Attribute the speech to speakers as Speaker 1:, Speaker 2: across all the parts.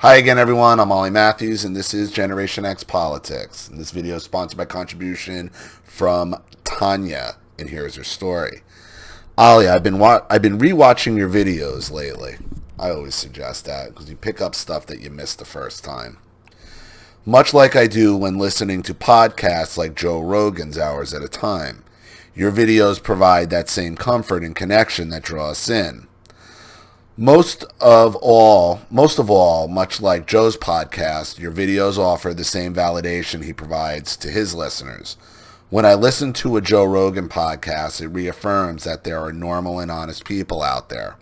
Speaker 1: Hi again, everyone. I'm Ollie Matthews, and this is Generation X Politics. And this video is sponsored by contribution from Tanya, and here's her story. Ollie, I've been rewatching your videos lately. I always suggest that because you pick up stuff that you missed the first time. Much like I do when listening to podcasts like Joe Rogan's Hours at a Time, your videos provide that same comfort and connection that draw us in. Most of all, much like Joe's podcast, your videos offer the same validation he provides to his listeners. When I listen to a Joe Rogan podcast, it reaffirms that there are normal and honest people out there.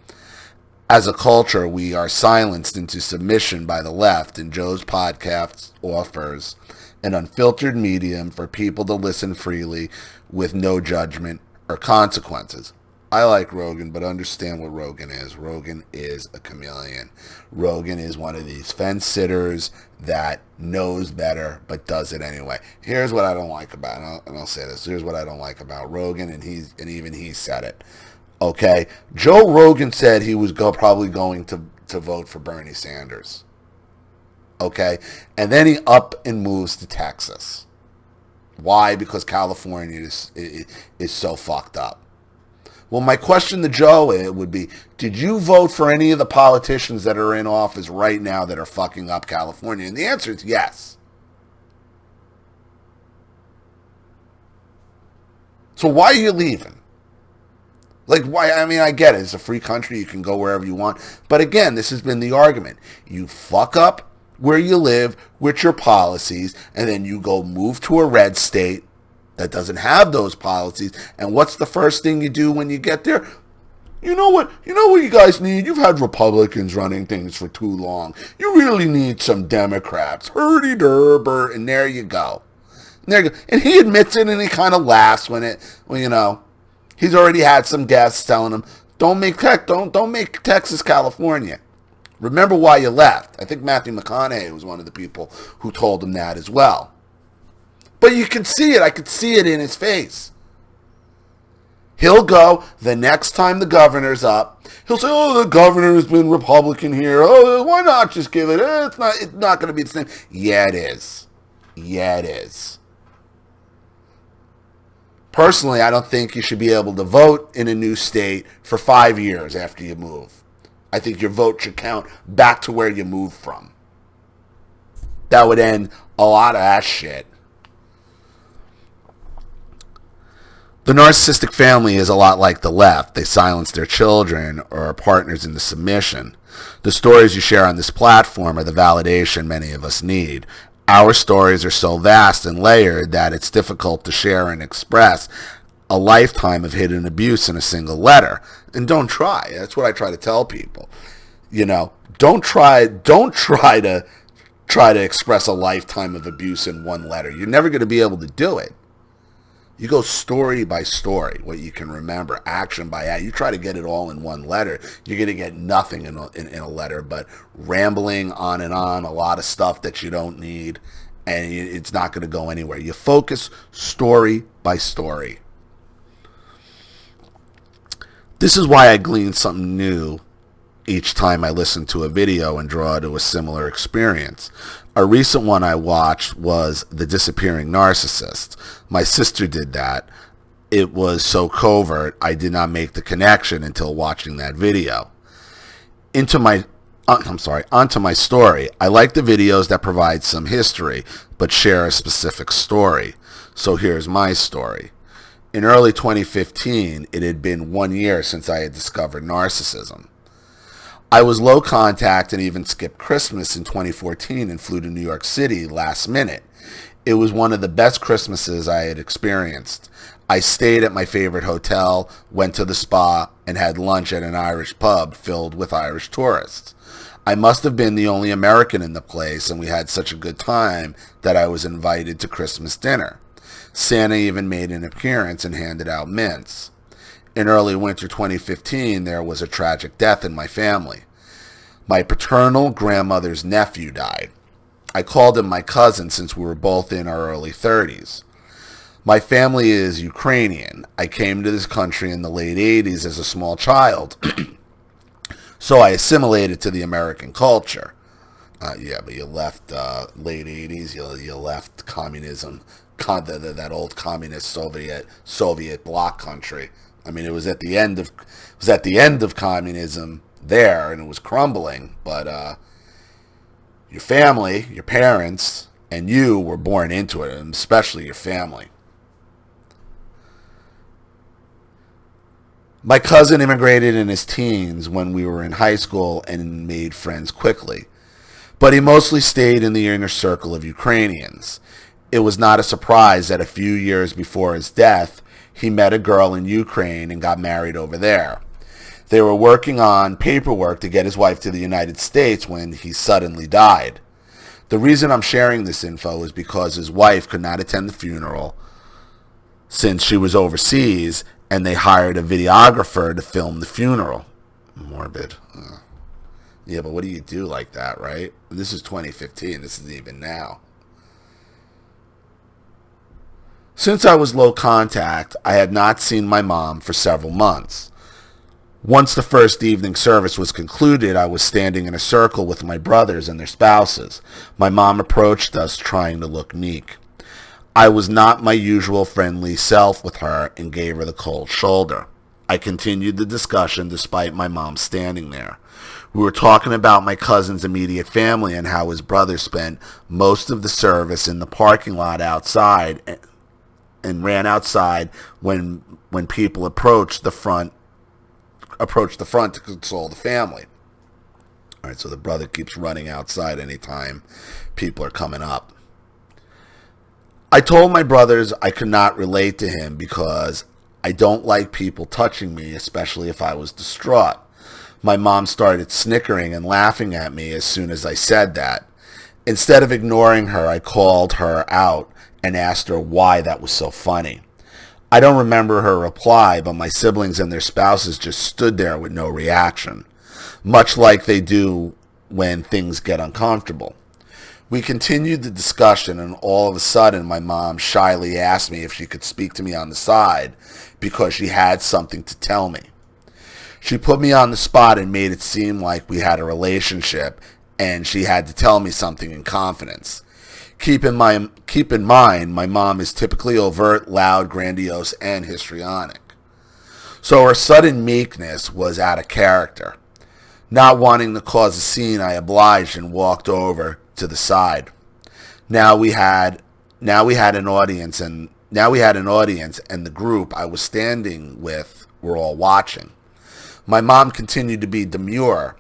Speaker 1: As a culture, we are silenced into submission by the left, and Joe's podcast offers an unfiltered medium for people to listen freely with no judgment or consequences. I like Rogan, but understand what Rogan is. Rogan is a chameleon. Rogan is one of these fence sitters that knows better but does it anyway. Here's what I don't like about, and I'll say this. Here's what I don't like about Rogan, and even he said it. Okay, Joe Rogan said he was probably going to vote for Bernie Sanders. Okay, and then he up and moves to Texas. Why? Because California is so fucked up. Well, my question to Joe would be, did you vote for any of the politicians that are in office right now that are fucking up California? And the answer is yes. So why are you leaving? Like, why? I mean, I get it. It's a free country. You can go wherever you want. But again, this has been the argument. You fuck up where you live with your policies, and then you go move to a red state that doesn't have those policies. And what's the first thing you do when you get there? You know what you guys need? You've had Republicans running things for too long. You really need some Democrats. Hurdy-durber, and there you go. And he admits it, and he kind of laughs when he's already had some guests telling him, don't make Texas California. Remember why you left. I think Matthew McConaughey was one of the people who told him that as well. But you can see it. I could see it in his face. He'll go the next time the governor's up. He'll say, "Oh, the governor's been Republican here. Oh, why not just give it? It's not going to be the same." Yeah, it is. Yeah, it is. Personally, I don't think you should be able to vote in a new state for 5 years after you move. I think your vote should count back to where you moved from. That would end a lot of that shit. The narcissistic family is a lot like the left. They silence their children or are partners in the submission. The stories you share on this platform are the validation many of us need. Our stories are so vast and layered that it's difficult to share and express a lifetime of hidden abuse in a single letter. And don't try. That's what I try to tell people. Don't try to express a lifetime of abuse in one letter. You're never going to be able to do it. You go story by story, what you can remember, action by action. You try to get it all in one letter, you're going to get nothing in a letter but rambling on and on, a lot of stuff that you don't need, and it's not going to go anywhere. You focus story by story. This is why I glean something new each time I listen to a video and draw to a similar experience. A recent one I watched was The Disappearing Narcissist. My sister did that. It was so covert, I did not make the connection until watching that video. Onto my story. I like the videos that provide some history, but share a specific story. So here's my story. In early 2015, it had been 1 year since I had discovered narcissism. I was low contact and even skipped Christmas in 2014 and flew to New York City last minute. It was one of the best Christmases I had experienced. I stayed at my favorite hotel, went to the spa, and had lunch at an Irish pub filled with Irish tourists. I must have been the only American in the place, and we had such a good time that I was invited to Christmas dinner. Santa even made an appearance and handed out mints. In early winter 2015, there was a tragic death in my family. My paternal grandmother's nephew died. I called him my cousin since we were both in our early 30s. My family is Ukrainian. I came to this country in the late 80s as a small child, so I assimilated to the American culture. Yeah, but you left late 80s. You left communism, that old communist Soviet bloc country. I mean, it was at the end of communism there, and it was crumbling. But your family, your parents, and you were born into it, and especially your family. My cousin immigrated in his teens when we were in high school and made friends quickly. But he mostly stayed in the inner circle of Ukrainians. It was not a surprise that a few years before his death, he met a girl in Ukraine and got married over there. They were working on paperwork to get his wife to the United States when he suddenly died. The reason I'm sharing this info is because his wife could not attend the funeral since she was overseas, and they hired a videographer to film the funeral. Morbid. Yeah, but what do you do like that, right? This is 2015. This isn't even now. Since I was low contact, I had not seen my mom for several months. Once the first evening service was concluded, I was standing in a circle with my brothers and their spouses. My mom approached us trying to look meek. I was not my usual friendly self with her and gave her the cold shoulder. I continued the discussion despite my mom standing there. We were talking about my cousin's immediate family and how his brother spent most of the service in the parking lot outside and ran outside when people approached the front to console the family. All right, so the brother keeps running outside anytime people are coming up. I told my brothers I could not relate to him because I don't like people touching me, especially if I was distraught. My mom started snickering and laughing at me as soon as I said that. Instead of ignoring her, I called her out and asked her why that was so funny. I don't remember her reply, but my siblings and their spouses just stood there with no reaction, much like they do when things get uncomfortable. We continued the discussion, and all of a sudden my mom shyly asked me if she could speak to me on the side because she had something to tell me. She put me on the spot and made it seem like we had a relationship and she had to tell me something in confidence. Keep in mind, my mom is typically overt, loud, grandiose, and histrionic. So her sudden meekness was out of character. Not wanting to cause a scene, I obliged and walked over to the side. Now we had an audience, and the group I was standing with were all watching. My mom continued to be demure,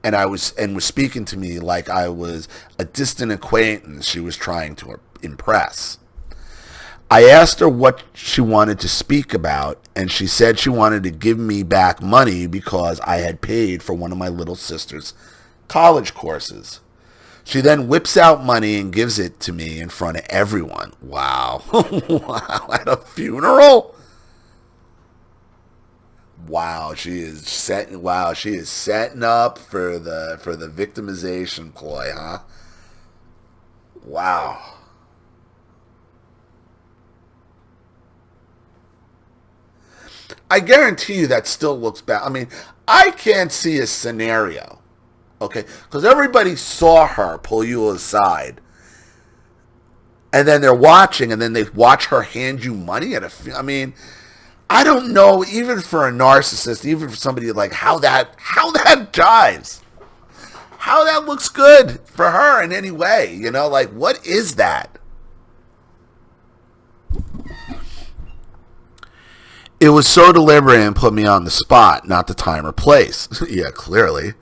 Speaker 1: and was speaking to me like I was a distant acquaintance she was trying to impress. I asked her what she wanted to speak about, and she said she wanted to give me back money because I had paid for one of my little sister's college courses. She then whips out money and gives it to me in front of everyone. Wow. Wow, at a funeral? Wow, she is setting up for the victimization ploy, huh? Wow. I guarantee you that still looks bad. I mean, I can't see a scenario, okay? Because everybody saw her pull you aside, and then they're watching, and then they watch her hand you money I mean, I don't know, even for a narcissist, even for somebody like how that jives, how that looks good for her in any way, you know, like what is that? It was so deliberate and put me on the spot, not the time or place. Yeah, clearly.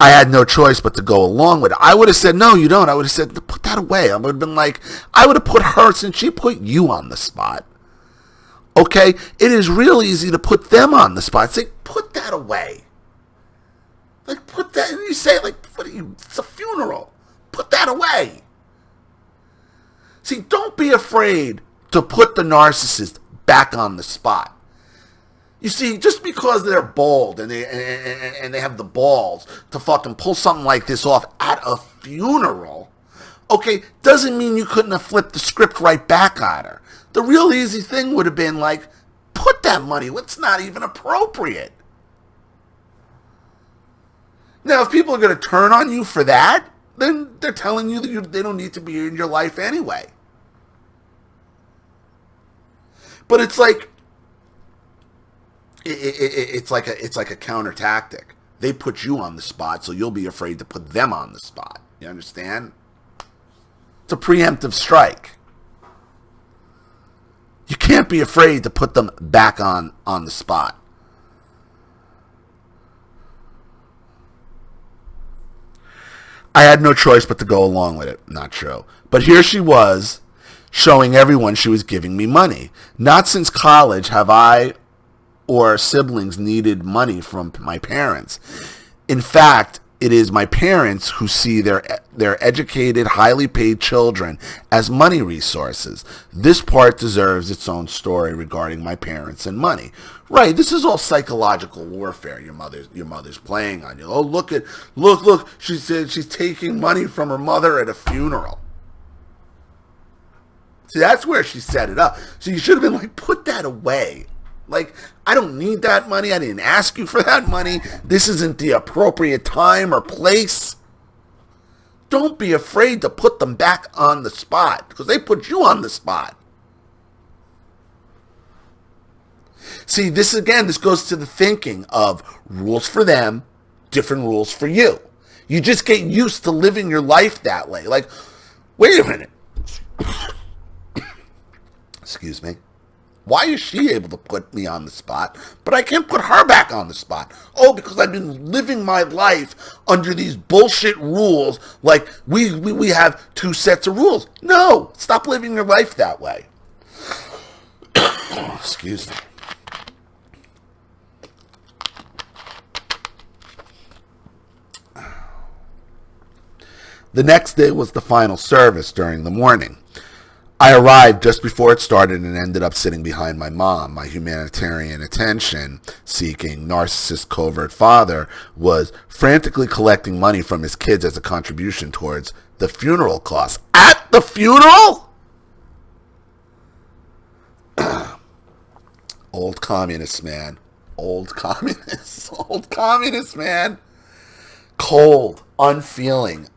Speaker 1: I had no choice but to go along with it. I would have said, no, you don't. I would have said, put that away. I would have been like, I would have put her, since she put you on the spot. Okay? It is real easy to put them on the spot. Say, put that away. Like, put that, and you say, like, what are you, it's a funeral. Put that away. See, don't be afraid to put the narcissist back on the spot. You see, just because they're bold and they have the balls to fucking pull something like this off at a funeral, okay, doesn't mean you couldn't have flipped the script right back on her. The real easy thing would have been like, put that money, it's not even appropriate. Now, if people are going to turn on you for that, then they're telling you that they don't need to be in your life anyway. But it's like, it's like a counter tactic. They put you on the spot, so you'll be afraid to put them on the spot. You understand? It's a preemptive strike. You can't be afraid to put them back on the spot. I had no choice but to go along with it. Not true. But here she was, showing everyone she was giving me money. Not since college have I or siblings needed money from my parents. In fact, it is my parents who see their educated, highly paid children as money resources. This part deserves its own story regarding my parents and money. Right, this is all psychological warfare your mother's playing on you. Oh, look, she said she's taking money from her mother at a funeral. See, that's where she set it up. So you should have been like, put that away. Like, I don't need that money. I didn't ask you for that money. This isn't the appropriate time or place. Don't be afraid to put them back on the spot, because they put you on the spot. See, this goes to the thinking of rules for them, different rules for you. You just get used to living your life that way. Like, wait a minute. Excuse me. Why is she able to put me on the spot, but I can't put her back on the spot? Oh, because I've been living my life under these bullshit rules, like we have two sets of rules. No, stop living your life that way. Excuse me. The next day was the final service during the morning. I arrived just before it started and ended up sitting behind my mom. My humanitarian attention-seeking, narcissist covert father was frantically collecting money from his kids as a contribution towards the funeral costs. At the funeral? Old communist, man. Old communist, man. Cold, unfeeling,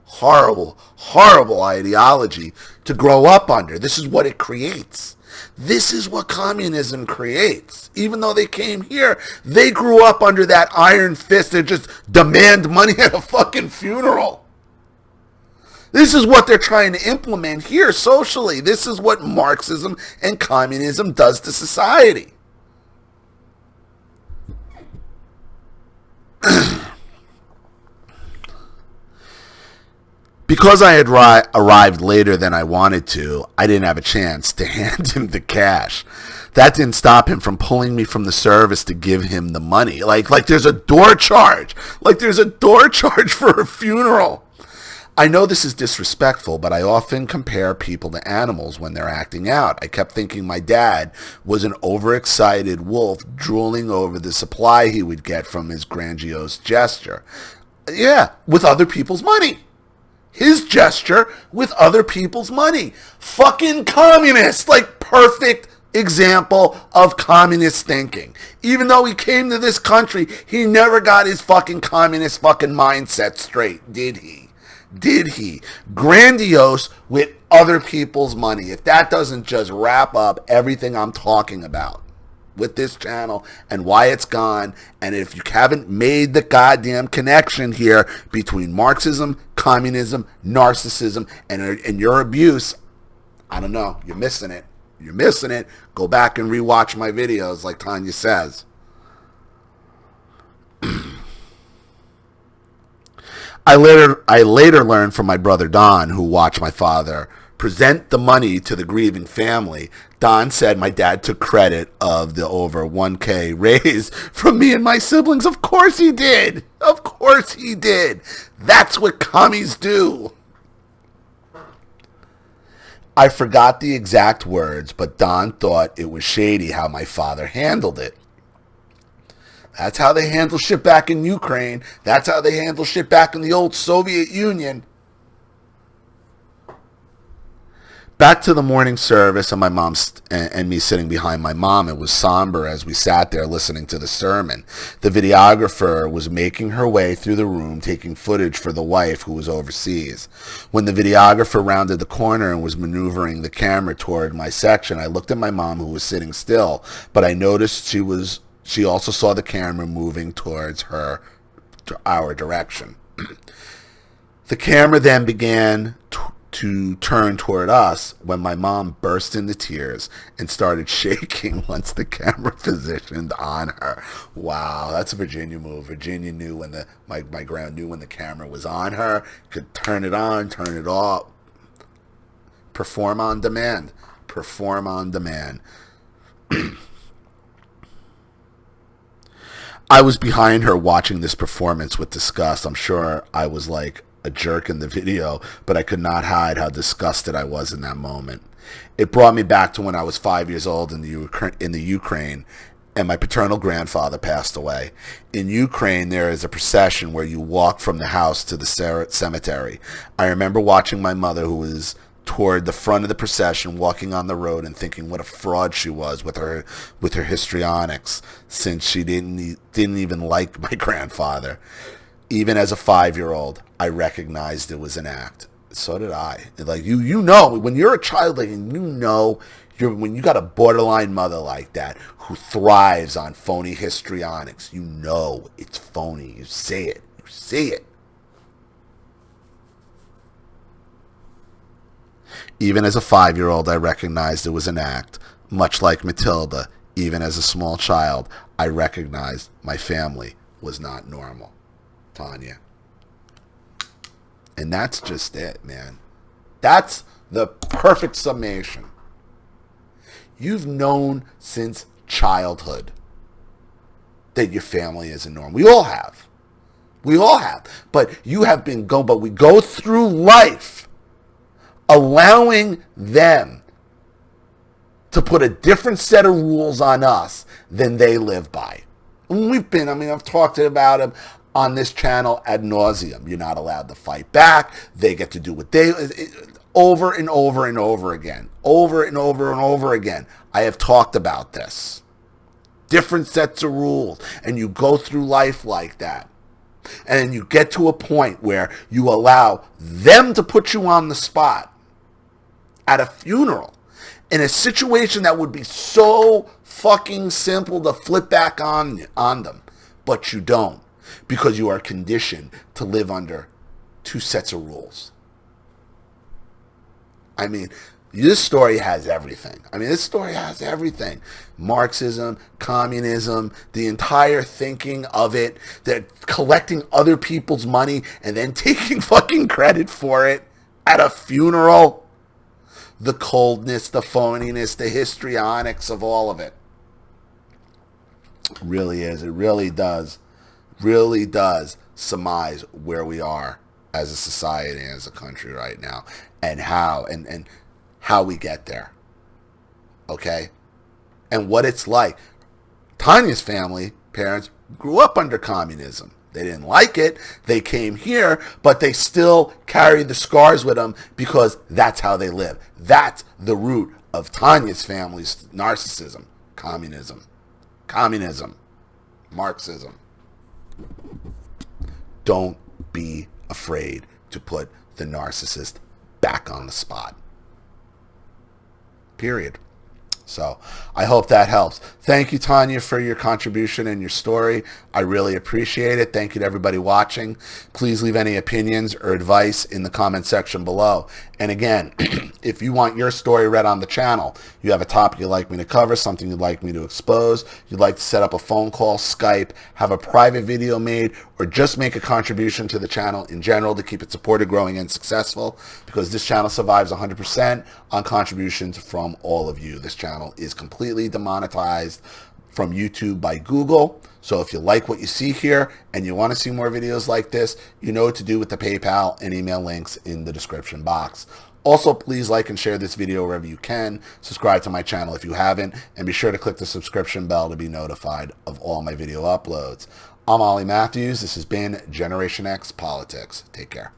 Speaker 1: horrible ideology to grow up under. This is what it creates. This is what communism creates. Even though they came here, they grew up under that iron fist that just demand money at a fucking funeral. This is what they're trying to implement here socially. This is what Marxism and communism does to society. Because I had arrived later than I wanted to, I didn't have a chance to hand him the cash. That didn't stop him from pulling me from the service to give him the money. Like there's a door charge. Like there's a door charge for a funeral. I know this is disrespectful, but I often compare people to animals when they're acting out. I kept thinking my dad was an overexcited wolf drooling over the supply he would get from his grandiose gesture. Yeah, with other people's money. His gesture with other people's money. Fucking communist. Like, perfect example of communist thinking. Even though he came to this country, he never got his fucking communist fucking mindset straight, did he? Did he? Grandiose with other people's money. If that doesn't just wrap up everything I'm talking about with this channel and why it's gone, and if you haven't made the goddamn connection here between Marxism, communism, narcissism, and your abuse, I don't know, you're missing it. You're missing it. Go back and rewatch my videos like Tanya says. I later learned from my brother Don, who watched my father present the money to the grieving family. Don said my dad took credit of the over 1K raise from me and my siblings. Of course he did. Of course he did. That's what commies do. I forgot the exact words, but Don thought it was shady how my father handled it. That's how they handle shit back in Ukraine. That's how they handle shit back in the old Soviet Union. Back to the morning service and my mom and me sitting behind my mom. It was somber as we sat there listening to the sermon. The videographer was making her way through the room, taking footage for the wife who was overseas. When the videographer rounded the corner and was maneuvering the camera toward my section, I looked at my mom, who was sitting still, but I noticed she also saw the camera moving towards our direction. The camera then began to turn toward us when my mom burst into tears and started shaking once the camera positioned on her. Wow, that's a Virginia move. Virginia knew when my grandma knew when the camera was on her, could turn it on, turn it off. Perform on demand. Perform on demand. I was behind her watching this performance with disgust. I'm sure I was like a jerk in the video, but I could not hide how disgusted I was in that moment. It brought me back to when I was 5 years old in the Ukraine, and my paternal grandfather passed away. In Ukraine, there is a procession where you walk from the house to the cemetery. I remember watching my mother, who was toward the front of the procession, walking on the road, and thinking what a fraud she was with her histrionics, since she didn't even like my grandfather. Even as a 5-year-old, I recognized it was an act. So did I. Like you know, when you're a child, like, and when you got a borderline mother like that who thrives on phony histrionics, you know it's phony. You say it. You see it. Even as a 5-year-old, I recognized it was an act. Much like Matilda, even as a small child, I recognized my family was not normal. Tanya. And that's just it, man. That's the perfect summation. You've known since childhood that your family isn't normal. We all have. We all have. But you have been but we go through life allowing them to put a different set of rules on us than they live by. And I've talked about them on this channel ad nauseum. You're not allowed to fight back. They get to do what they... Over and over and over again. Over and over and over again. I have talked about this. Different sets of rules. And you go through life like that. And you get to a point where you allow them to put you on the spot at a funeral in a situation that would be so fucking simple to flip back on them. But you don't. Because you are conditioned to live under two sets of rules. I mean, this story has everything. This story has everything. Marxism, communism, the entire thinking of it, that collecting other people's money and then taking fucking credit for it at a funeral. The coldness, the phoniness, the histrionics of all of it. It really is. It really does surmise where we are as a society and as a country right now, and how we get there. Okay? And what it's like. Tanya's family, parents, grew up under communism. They didn't like it. They came here, but they still carried the scars with them because that's how they live. That's the root of Tanya's family's narcissism. Communism. Marxism. Don't be afraid to put the narcissist back on the spot. Period. So I hope that helps. Thank you, Tanya, for your contribution and your story. I really appreciate it. Thank you to everybody watching. Please leave any opinions or advice in the comment section below. And again, if you want your story read on the channel, you have a topic you'd like me to cover, something you'd like me to expose, you'd like to set up a phone call, Skype, have a private video made, or just make a contribution to the channel in general to keep it supported, growing, and successful, because this channel survives 100% on contributions from all of you. This channel is completely demonetized from YouTube by Google. So if you like what you see here and you want to see more videos like this, you know what to do with the PayPal and email links in the description box. Also, please like and share this video wherever you can. Subscribe to my channel if you haven't, and be sure to click the subscription bell to be notified of all my video uploads. I'm Ollie Matthews. This has been Generation X Politics. Take care.